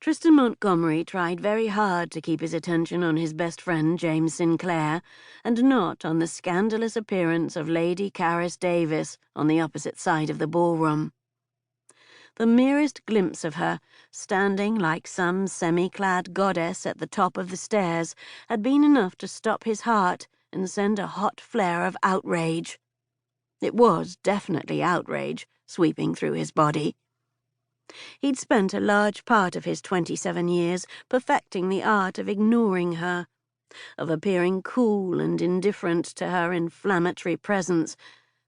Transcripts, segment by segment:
Tristan Montgomery tried very hard to keep his attention on his best friend James Sinclair, and not on the scandalous appearance of Lady Carys Davies on the opposite side of the ballroom. The merest glimpse of her, standing like some semi-clad goddess at the top of the stairs, had been enough to stop his heart and send a hot flare of outrage. It was definitely outrage sweeping through his body. He'd spent a large part of his 27 years perfecting the art of ignoring her, of appearing cool and indifferent to her inflammatory presence,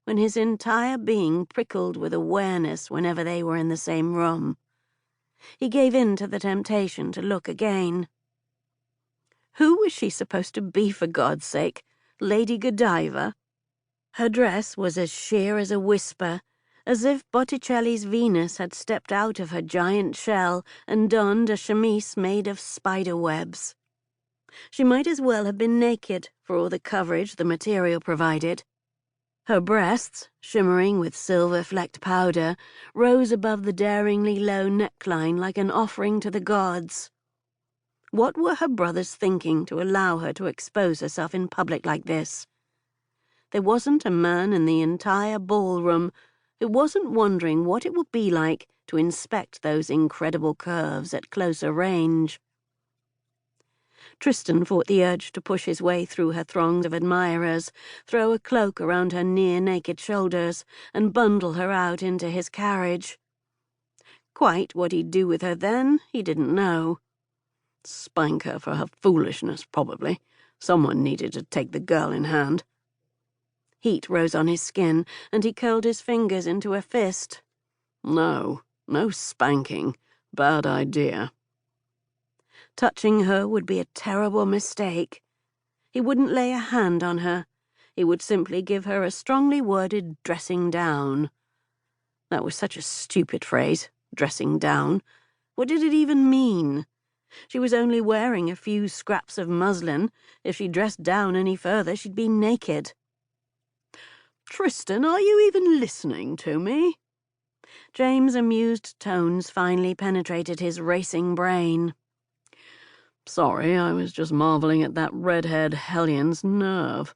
when his entire being prickled with awareness whenever they were in the same room. He gave in to the temptation to look again. Who was she supposed to be, for God's sake? Lady Godiva? Her dress was as sheer as a whisper, as if Botticelli's Venus had stepped out of her giant shell and donned a chemise made of spider webs. She might as well have been naked for all the coverage the material provided. Her breasts, shimmering with silver-flecked powder, rose above the daringly low neckline like an offering to the gods. What were her brothers thinking to allow her to expose herself in public like this? There wasn't a man in the entire ballroom who wasn't wondering what it would be like to inspect those incredible curves at closer range. Tristan fought the urge to push his way through her throngs of admirers, throw a cloak around her near-naked shoulders, and bundle her out into his carriage. Quite what he'd do with her then, he didn't know. Spank her for her foolishness, probably. Someone needed to take the girl in hand. Heat rose on his skin, and he curled his fingers into a fist. No spanking. Bad idea. Touching her would be a terrible mistake. He wouldn't lay a hand on her. He would simply give her a strongly worded dressing down. That was such a stupid phrase, dressing down. What did it even mean? She was only wearing a few scraps of muslin. If she dressed down any further, she'd be naked. Tristan, are you even listening to me? James' amused tones finally penetrated his racing brain. Sorry, I was just marveling at that red-haired hellion's nerve.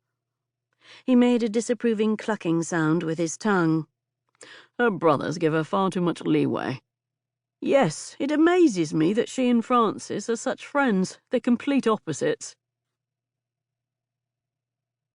He made a disapproving clucking sound with his tongue. Her brothers give her far too much leeway. Yes, it amazes me that she and Francis are such friends. They're complete opposites.